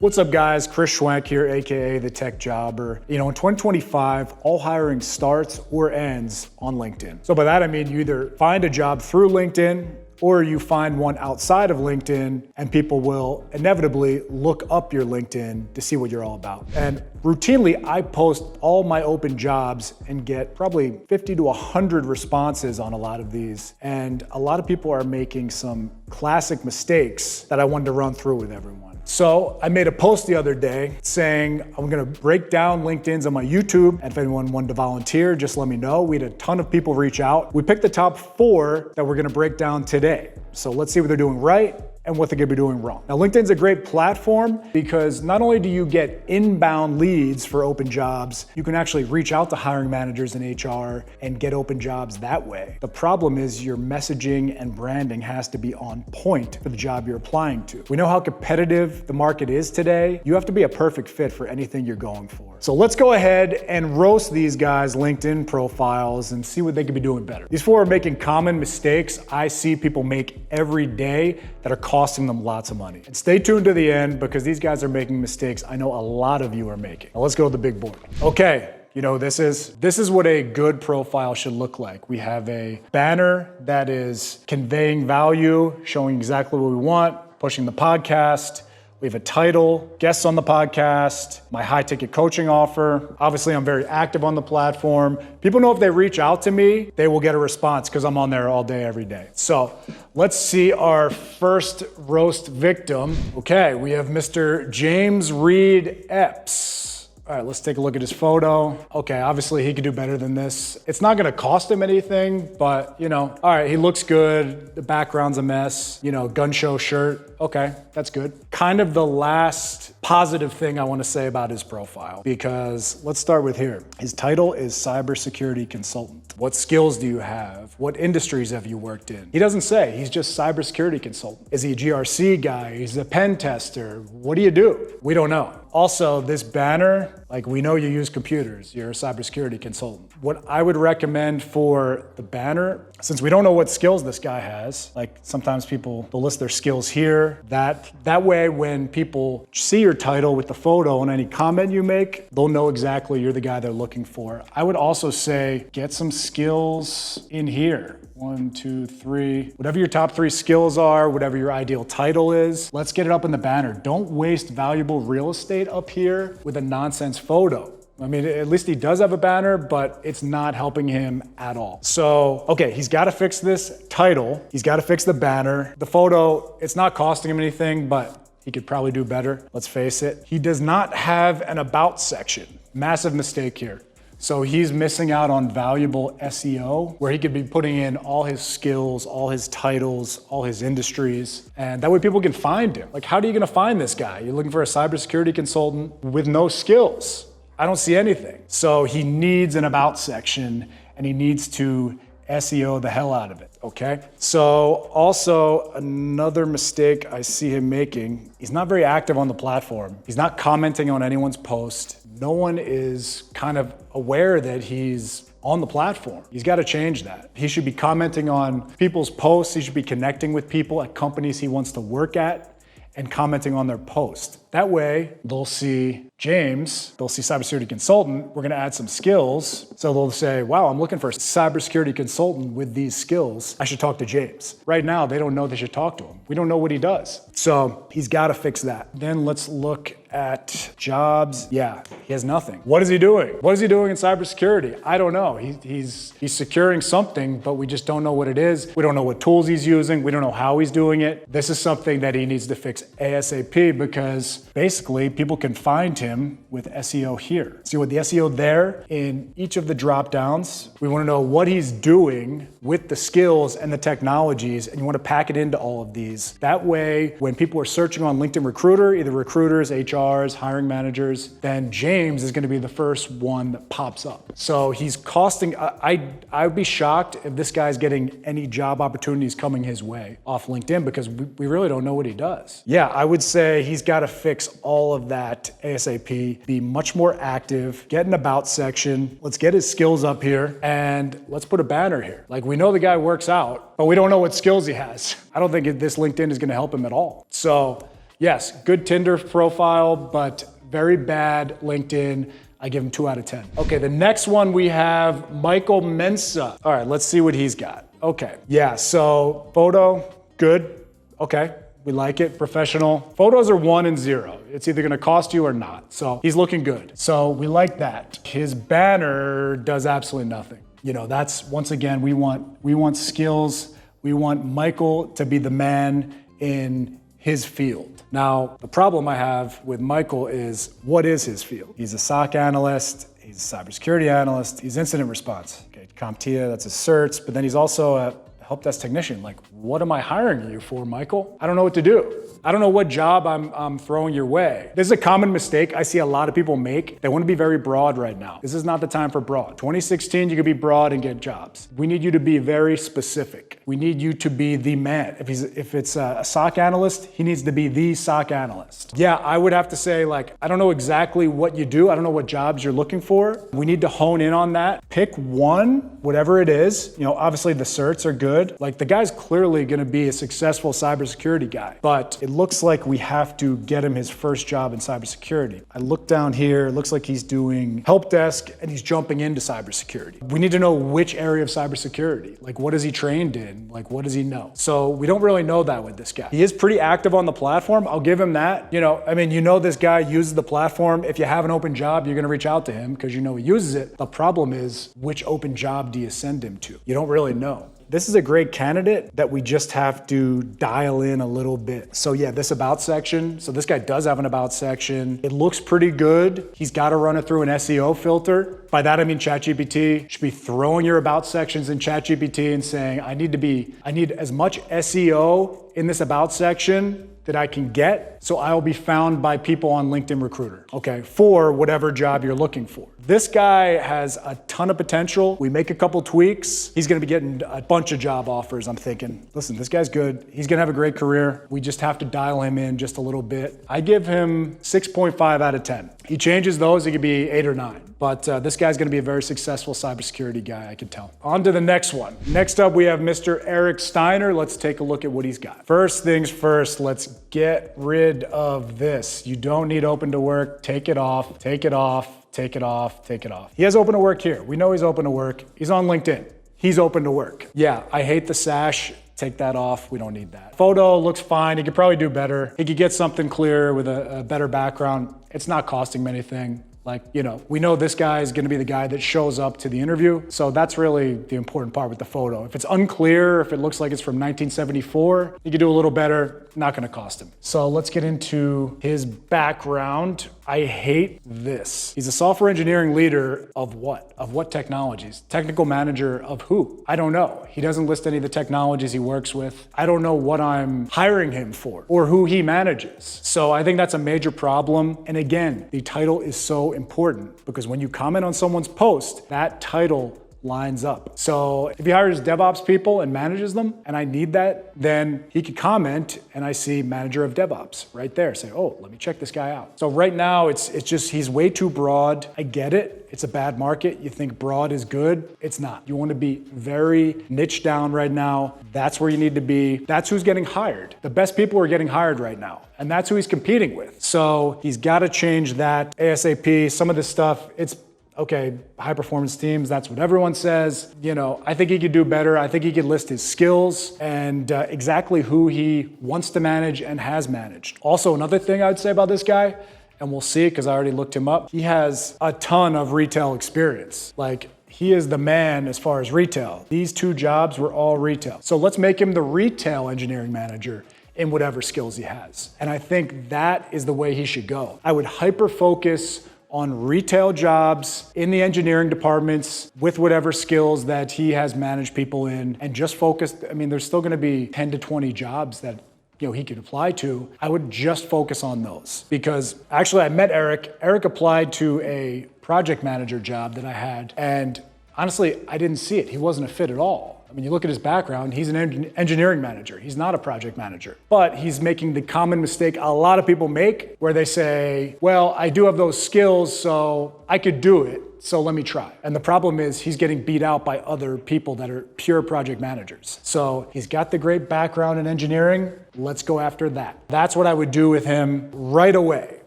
What's up guys, Chris Schwenk here, AKA The Tech Jobber. In 2025, all hiring starts or ends on LinkedIn. So by that I mean you either find a job through LinkedIn or you find one outside of LinkedIn and people will inevitably look up your LinkedIn to see what you're all about. And routinely, I post all my open jobs and get probably 50 to 100 responses on a lot of these. And a lot of people are making some classic mistakes that I wanted to run through with everyone. So I made a post the other day saying I'm gonna break down LinkedIn's on my YouTube, and if anyone wanted to volunteer, just let me know. We had a ton of people reach out. We picked the top 4 that we're gonna break down today. So let's see what they're doing right and what they're gonna be doing wrong. Now, LinkedIn's a great platform because not only do you get inbound leads for open jobs, you can actually reach out to hiring managers in HR and get open jobs that way. The problem is your messaging and branding has to be on point for the job you're applying to. We know how competitive the market is today. You have to be a perfect fit for anything you're going for. So let's go ahead and roast these guys' LinkedIn profiles and see what they could be doing better. These 4 are making common mistakes I see people make every day that are costing them lots of money. And stay tuned to the end because these guys are making mistakes I know a lot of you are making. Now let's go to the big board. Okay. This is what a good profile should look like. We have a banner that is conveying value, showing exactly what we want, pushing the podcast. We have a title, guests on the podcast, my high ticket coaching offer. Obviously, I'm very active on the platform. People know if they reach out to me, they will get a response because I'm on there all day, every day. So let's see our first roast victim. Okay, we have Mr. James Reed Epps. All right, let's take a look at his photo. Okay, obviously he could do better than this. It's not gonna cost him anything, but all right, he looks good. The background's a mess, gun show shirt. Okay, that's good. Kind of the last positive thing I wanna say about his profile, because let's start with here. His title is cybersecurity consultant. What skills do you have? What industries have you worked in? He doesn't say, he's just cybersecurity consultant. Is he a GRC guy? He's a pen tester. What do you do? We don't know. Also, this banner, we know you use computers, you're a cybersecurity consultant. What I would recommend for the banner, since we don't know what skills this guy has, sometimes people, they'll list their skills here, that way when people see your title with the photo and any comment you make, they'll know exactly you're the guy they're looking for. I would also say, get some skills in here. 1, 2, 3, whatever your top 3 skills are, whatever your ideal title is, let's get it up in the banner. Don't waste valuable real estate up here with a nonsense photo. I mean, at least he does have a banner, but it's not helping him at all. So, okay, he's got to fix this title. He's got to fix the banner. The photo, it's not costing him anything, but he could probably do better. Let's face it. He does not have an about section. Massive mistake here. So he's missing out on valuable SEO where he could be putting in all his skills, all his titles, all his industries, and that way people can find him. How are you gonna find this guy? You're looking for a cybersecurity consultant with no skills. I don't see anything. So he needs an about section and he needs to SEO the hell out of it, okay? So also another mistake I see him making, he's not very active on the platform. He's not commenting on anyone's post. No one is kind of aware that he's on the platform. He's got to change that. He should be commenting on people's posts. He should be connecting with people at companies he wants to work at and commenting on their post. That way, they'll see James, they'll see cybersecurity consultant, we're gonna add some skills. So they'll say, wow, I'm looking for a cybersecurity consultant with these skills. I should talk to James. Right now, they don't know they should talk to him. We don't know what he does. So he's gotta fix that. Then let's look at jobs. Yeah, he has nothing. What is he doing? What is he doing in cybersecurity? I don't know. He's securing something, but we just don't know what it is. We don't know what tools he's using. We don't know how he's doing it. This is something that he needs to fix ASAP because basically people can find him with SEO here. See what the SEO there in each of the drop downs. We want to know what he's doing with the skills and the technologies, and you want to pack it into all of these. That way, when people are searching on LinkedIn Recruiter, either recruiters, HRs, hiring managers, then James is going to be the first one that pops up. So he's costing, I'd be shocked if this guy's getting any job opportunities coming his way off LinkedIn because we really don't know what he does. Yeah, I would say he's got to fix all of that ASAP, be much more active, get an about section. Let's get his skills up here and let's put a banner here. We know the guy works out, but we don't know what skills he has. I don't think this LinkedIn is going to help him at all. So Yes, good Tinder profile, but very bad LinkedIn. I give him 2 out of 10. Okay, the next one we have Michael Mensah. All right, let's see what he's got. Okay, yeah, so photo, good. Okay, we like it, professional. Photos are 1 and 0. It's either gonna cost you or not. So he's looking good. So we like that. His banner does absolutely nothing. You know, that's, once again, we want skills. We want Michael to be the man in his field. Now, the problem I have with Michael is, what is his field? He's a SOC analyst, he's a cybersecurity analyst, he's incident response. Okay, CompTIA, that's his certs, but then he's also a help desk technician. Like, what am I hiring you for, Michael? I don't know what to do. I don't know what job I'm throwing your way. This is a common mistake I see a lot of people make. They want to be very broad right now. This is not the time for broad. 2016, you could be broad and get jobs. We need you to be very specific. We need you to be the man. If it's a SOC analyst, he needs to be the SOC analyst. Yeah, I would have to say, like, I don't know exactly what you do. I don't know what jobs you're looking for. We need to hone in on that. Pick one, whatever it is. You know, obviously the certs are good. Like, the guy's clearly going to be a successful cybersecurity guy, but it looks like we have to get him his first job in cybersecurity. I look down here, it looks like he's doing help desk and he's jumping into cybersecurity. We need to know which area of cybersecurity. Like, what is he trained in? Like, what does he know? So we don't really know that with this guy. He is pretty active on the platform. I'll give him that. You know, I mean, you know, this guy uses the platform. If you have an open job, you're going to reach out to him because you know he uses it. The problem is, which open job do you send him to? You don't really know. This is a great candidate that we just have to dial in a little bit. So yeah, this about section. So this guy does have an about section. It looks pretty good. He's got to run it through an SEO filter. By that, I mean ChatGPT. You should be throwing your about sections in ChatGPT and saying, I need as much SEO in this about section that I can get, so I'll be found by people on LinkedIn Recruiter, okay, for whatever job you're looking for. This guy has a ton of potential. We make a couple tweaks, he's gonna be getting a bunch of job offers. I'm thinking, listen, this guy's good. He's gonna have a great career. We just have to dial him in just a little bit. I give him 6.5 out of 10. He changes those, it could be 8 or 9. But this guy's gonna be a very successful cybersecurity guy, I can tell. On to the next one. Next up, we have Mr. Eric Steiner. Let's take a look at what he's got. First things first, let's get rid of this. You don't need open to work. Take it off, take it off, take it off, take it off. He has open to work here. We know he's open to work. He's on LinkedIn. He's open to work. Yeah, I hate the sash. Take that off, we don't need that. Photo looks fine, he could probably do better. He could get something clear with a better background. It's not costing him anything. Like, you know, we know this guy is gonna be the guy that shows up to the interview. So that's really the important part with the photo. If it's unclear, if it looks like it's from 1974, you could do a little better, not gonna cost him. So let's get into his background. I hate this. He's a software engineering leader of what? Of what technologies? Technical manager of who? I don't know. He doesn't list any of the technologies he works with. I don't know what I'm hiring him for or who he manages. So I think that's a major problem. And again, the title is so important because when you comment on someone's post, that title lines up. So if he hires DevOps people and manages them, and I need that, then he could comment and I see manager of DevOps right there. Say, oh, let me check this guy out. So right now it's just, he's way too broad. I get it. It's a bad market. You think broad is good. It's not. You want to be very niche down right now. That's where you need to be. That's who's getting hired. The best people are getting hired right now. And that's who he's competing with. So he's got to change that ASAP. Some of this stuff, it's okay, high performance teams, that's what everyone says. You know, I think he could do better. I think he could list his skills and exactly who he wants to manage and has managed. Also, another thing I would say about this guy, and we'll see because I already looked him up, he has a ton of retail experience. Like, he is the man as far as retail. These 2 jobs were all retail. So let's make him the retail engineering manager in whatever skills he has. And I think that is the way he should go. I would hyper-focus on retail jobs in the engineering departments with whatever skills that he has managed people in, and just focus. I mean, there's still gonna be 10 to 20 jobs that he could apply to. I would just focus on those because actually I met Eric. Eric applied to a project manager job that I had, and honestly, I didn't see it. He wasn't a fit at all. I mean, you look at his background, he's an engineering manager. He's not a project manager, but he's making the common mistake a lot of people make where they say, well, I do have those skills, so I could do it. so let me try. And the problem is he's getting beat out by other people that are pure project managers. So he's got the great background in engineering. Let's go after that. That's what I would do with him right away.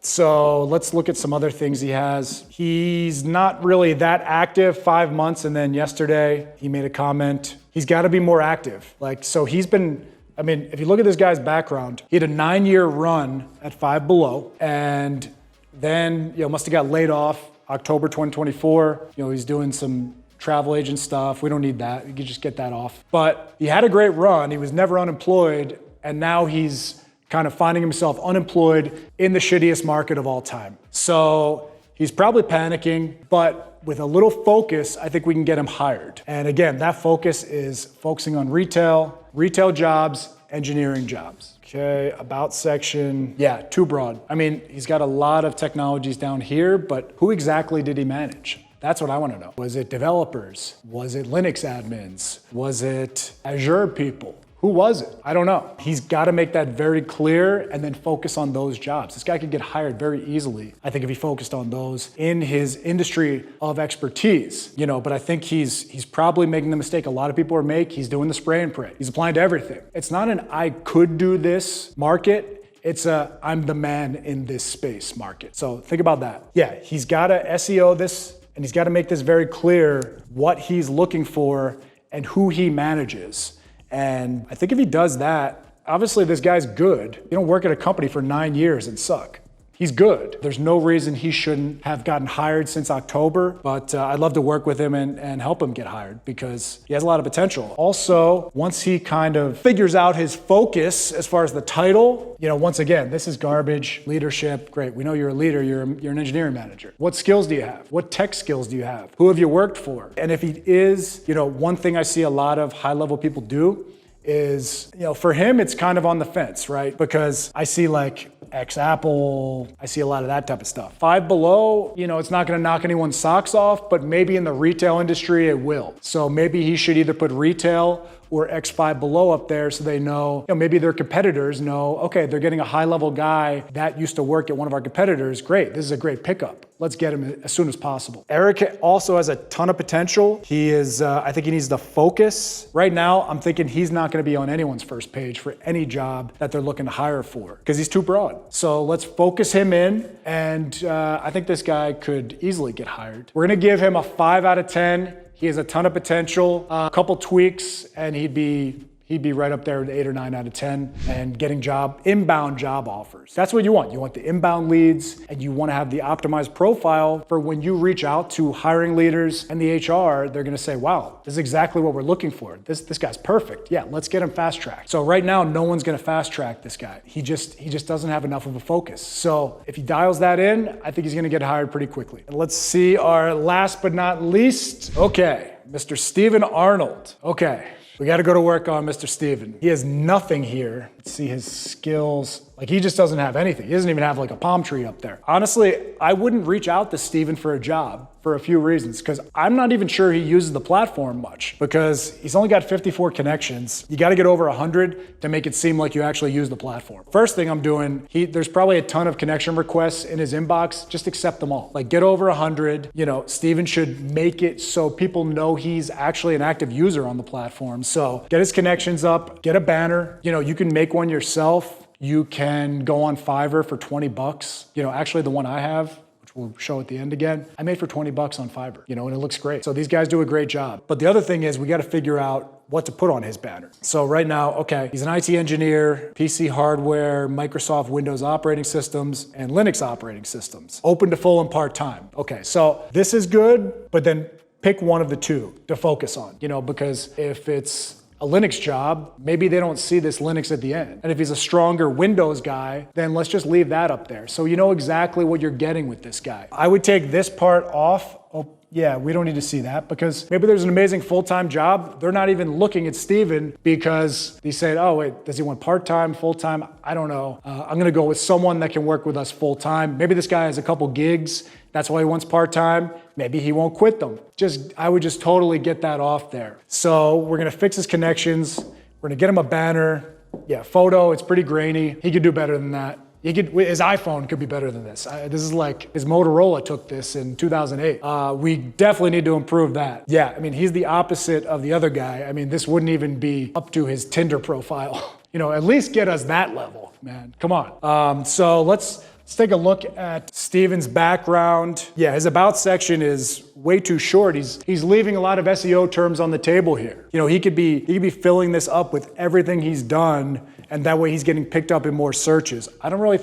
So let's look at some other things he has. He's not really that active, 5 months, and then yesterday he made a comment. He's got to be more active. So he's been, if you look at this guy's background, he had a 9-year run at Five Below, and then must have got laid off October 2024. He's doing some travel agent stuff. We don't need that. You can just get that off. But he had a great run. He was never unemployed, and now he's kind of finding himself unemployed in the shittiest market of all time. So he's probably panicking, but with a little focus, I think we can get him hired. And again, that focus is focusing on retail jobs, engineering jobs. Okay, about section, too broad. He's got a lot of technologies down here, but who exactly did he manage? That's what I want to know. Was it developers? Was it Linux admins? Was it Azure people? Who was it? I don't know. He's got to make that very clear and then focus on those jobs. This guy could get hired very easily, I think, if he focused on those in his industry of expertise. But I think he's probably making the mistake a lot of people make. He's doing the spray and pray. He's applying to everything. It's not an I could do this market. It's a I'm the man in this space market. So think about that. He's got to SEO this, and he's got to make this very clear what he's looking for and who he manages. And I think if he does that, obviously this guy's good. You don't work at a company for 9 years and suck. He's good. There's no reason he shouldn't have gotten hired since October, but I'd love to work with him and help him get hired because he has a lot of potential. Also, once he kind of figures out his focus as far as the title, once again, this is garbage, leadership, great. We know you're a leader, you're an engineering manager. What skills do you have? What tech skills do you have? Who have you worked for? And if he is, one thing I see a lot of high-level people do is, for him, it's kind of on the fence, right? Because I see ex-Apple, I see a lot of that type of stuff. Five Below, it's not gonna knock anyone's socks off, but maybe in the retail industry, it will. So maybe he should either put retail or X5 Below up there so they know, maybe their competitors know, okay, they're getting a high-level guy that used to work at one of our competitors. Great, this is a great pickup. Let's get him as soon as possible. Eric also has a ton of potential. He is, I think he needs to focus. Right now, I'm thinking he's not gonna be on anyone's first page for any job that they're looking to hire for because he's too broad. So let's focus him in, and I think this guy could easily get hired. We're gonna give him a 5 out of 10. He has a ton of potential, a couple tweaks, and he'd be right up there at 8 or 9 out of 10 and getting inbound job offers. That's what you want. You want the inbound leads, and you want to have the optimized profile for when you reach out to hiring leaders and the HR, they're going to say, wow, this is exactly what we're looking for. This guy's perfect. Yeah, let's get him fast tracked. So right now, no one's going to fast track this guy. He just doesn't have enough of a focus. So if he dials that in, I think he's going to get hired pretty quickly. And let's see our last but not least. Okay, Mr. Steven Arnold. Okay. We got to go to work on Mr. Steven. He has nothing here. Let's see his skills. He just doesn't have anything. He doesn't even have a palm tree up there. Honestly, I wouldn't reach out to Steven for a job for a few reasons, because I'm not even sure he uses the platform much, because he's only got 54 connections. You got to get over 100 to make it seem like you actually use the platform. First thing I'm doing, there's probably a ton of connection requests in his inbox. Just accept them all. Get over 100. Steven should make it so people know he's actually an active user on the platform. So get his connections up, get a banner. You can make one yourself. You can go on Fiverr for 20 bucks. Actually the one I have, which we'll show at the end again, I made for 20 bucks on Fiverr, and it looks great. So these guys do a great job. But the other thing is we got to figure out what to put on his banner. So right now, okay, he's an IT engineer, PC hardware, Microsoft Windows operating systems, and Linux operating systems. Open to full and part-time. Okay, so this is good, but then pick one of the two to focus on, because if it's a Linux job, maybe they don't see this Linux at the end. And if he's a stronger Windows guy, then let's just leave that up there. So you know exactly what you're getting with this guy. I would take this part off. Oh, yeah, we don't need to see that, because maybe there's an amazing full-time job. They're not even looking at Steven because they said, oh wait, does he want part-time, full-time? I don't know. I'm gonna go with someone that can work with us full-time. Maybe this guy has a couple gigs. That's why he wants part-time. Maybe he won't quit them. I would just totally get that off there. So we're gonna fix his connections. We're gonna get him a banner. Yeah, photo, it's pretty grainy. He could do better than that. His iPhone could be better than this. This is like his Motorola took this in 2008. We definitely need to improve that. Yeah, I mean, he's the opposite of the other guy. I mean, this wouldn't even be up to his Tinder profile. At least get us that level, man. Come on. So let's take a look at Steven's background. Yeah, his about section is way too short. He's leaving a lot of SEO terms on the table here. He could be filling this up with everything he's done, and that way he's getting picked up in more searches. I don't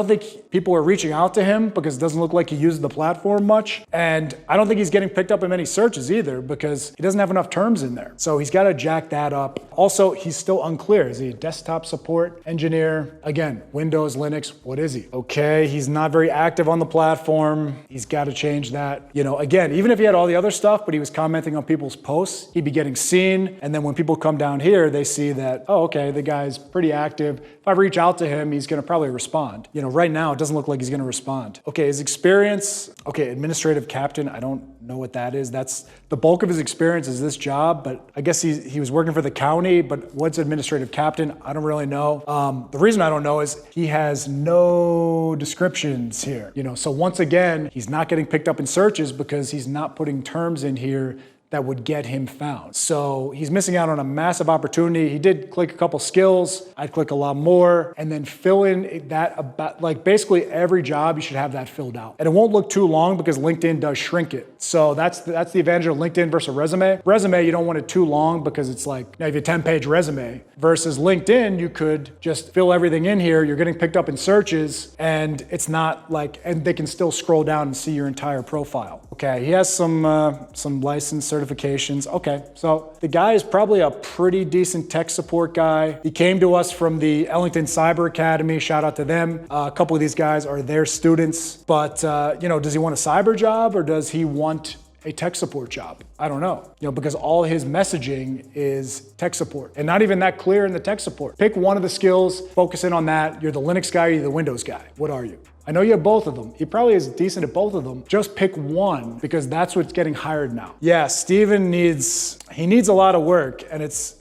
think people are reaching out to him because it doesn't look like he uses the platform much. And I don't think he's getting picked up in many searches either because he doesn't have enough terms in there. So he's got to jack that up. Also, he's still unclear. Is he a desktop support engineer? Again, Windows, Linux, what is he? Okay, he's not very active on the platform. He's got to change that. Again, even if he had all the other stuff, but he was commenting on people's posts, he'd be getting seen. And then when people come down here, they see that, oh, okay, the guy's pretty active. If I reach out to him, he's going to probably respond. Right now, it doesn't look like he's going to respond. Okay, his experience, administrative captain, I don't know what that is. That's the bulk of his experience is this job, but I guess he was working for the county, but what's administrative captain? I don't really know. The reason I don't know is he has no descriptions here. So once again, he's not getting picked up in searches because he's not putting terms in here that would get him found. So he's missing out on a massive opportunity. He did click a couple skills. I'd click a lot more and then fill in that about, like basically every job, you should have that filled out. And it won't look too long because LinkedIn does shrink it. So that's the advantage of LinkedIn versus a resume. Resume, you don't want it too long because it's like, now you have a 10-page resume versus LinkedIn, you could just fill everything in here. You're getting picked up in searches and it's not like, and they can still scroll down and see your entire profile. Okay, he has some license certifications. Okay, so the guy is probably a pretty decent tech support guy. He came to us from the Ellington Cyber Academy. Shout out to them. A couple of these guys are their students, but does he want a cyber job or does he want a tech support job? I don't know, because all his messaging is tech support and not even that clear in the tech support. Pick one of the skills, focus in on that. You're the Linux guy, you're the Windows guy. What are you? I know you have both of them. He probably is decent at both of them. Just pick one because that's what's getting hired now. Yeah, Steven needs a lot of work and it's,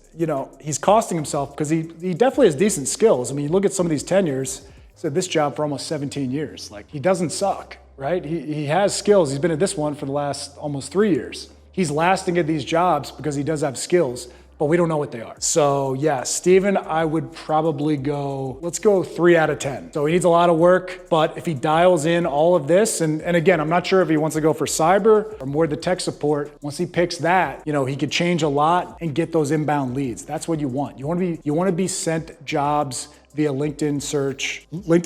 he's costing himself because he definitely has decent skills. I mean, you look at some of these tenures, he's at this job for almost 17 years. Like he doesn't suck, right? He has skills. He's been at this one for the last almost 3 years. He's lasting at these jobs because he does have skills, but we don't know what they are. So yeah, Steven, I would probably let's go 3 out of 10. So he needs a lot of work, but if he dials in all of this, and again, I'm not sure if he wants to go for cyber or more the tech support. Once he picks that, he could change a lot and get those inbound leads. That's what you want. You want to be sent jobs via LinkedIn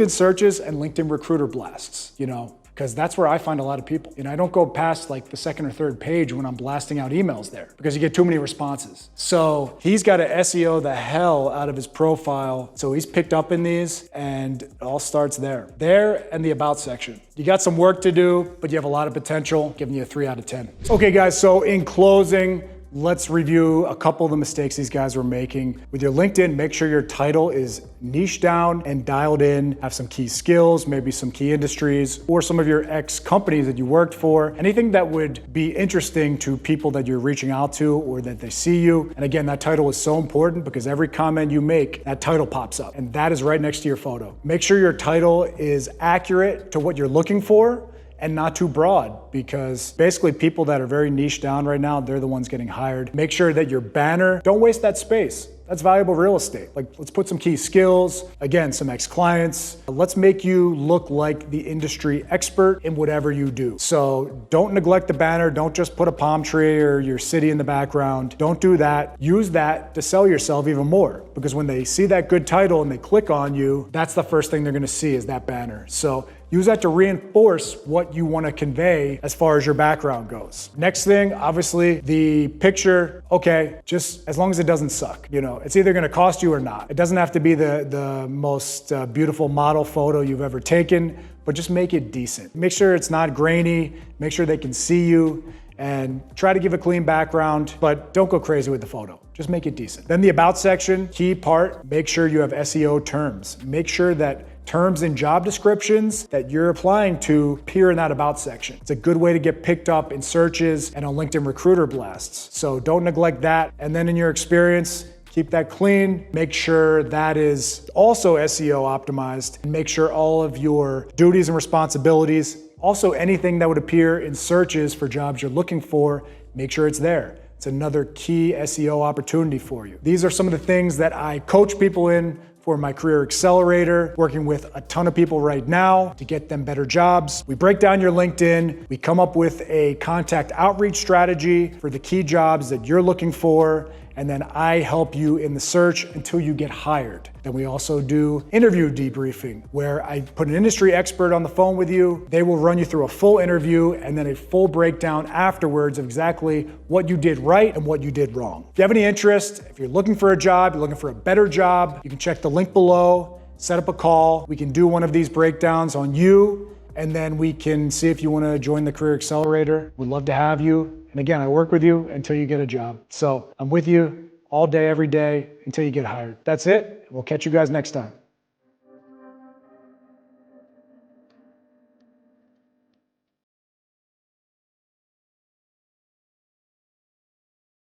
searches and LinkedIn recruiter blasts, because that's where I find a lot of people. I don't go past like the second or third page when I'm blasting out emails there because you get too many responses. So he's got to SEO the hell out of his profile. So he's picked up in these and it all starts there. There and the about section. You got some work to do, but you have a lot of potential, giving you a 3 out of 10. Okay guys, so in closing, let's review a couple of the mistakes these guys were making. With your LinkedIn, make sure your title is niche down and dialed in, have some key skills, maybe some key industries, or some of your ex-companies that you worked for, anything that would be interesting to people that you're reaching out to or that they see you. And again, that title is so important because every comment you make, that title pops up and that is right next to your photo. Make sure your title is accurate to what you're looking for and not too broad because basically people that are very niche down right now, they're the ones getting hired. Make sure that your banner, don't waste that space. That's valuable real estate. Like, let's put some key skills, again, some ex-clients. Let's make you look like the industry expert in whatever you do. So don't neglect the banner. Don't just put a palm tree or your city in the background. Don't do that. Use that to sell yourself even more because when they see that good title and they click on you, that's the first thing they're gonna see is that banner. So use that to reinforce what you want to convey as far as your background goes. Next thing, obviously, the picture, okay, just as long as it doesn't suck. It's either going to cost you or not. It doesn't have to be the most beautiful model photo you've ever taken, but just make it decent. Make sure it's not grainy, make sure they can see you, and try to give a clean background, but don't go crazy with the photo. Just make it decent. Then the about section, key part, make sure you have SEO terms. Make sure that terms and job descriptions that you're applying to appear in that about section. It's a good way to get picked up in searches and on LinkedIn recruiter blasts. So don't neglect that. And then in your experience, Keep that clean. Make sure that is also SEO optimized. And make sure all of your duties and responsibilities, also anything that would appear in searches for jobs you're looking for, make sure it's there. It's another key SEO opportunity for you. These are some of the things that I coach people in for my Career Accelerator, working with a ton of people right now to get them better jobs. We break down your LinkedIn. We come up with a contact outreach strategy for the key jobs that you're looking for. And then I help you in the search until you get hired. Then we also do interview debriefing, where I put an industry expert on the phone with you. They will run you through a full interview and then a full breakdown afterwards of exactly what you did right and what you did wrong. If you have any interest, if you're looking for a job, you're looking for a better job, you can check the link below, set up a call. We can do one of these breakdowns on you, and then we can see if you want to join the Career Accelerator. We'd love to have you. And again, I work with you until you get a job. So I'm with you all day, every day until you get hired. That's it. We'll catch you guys next time.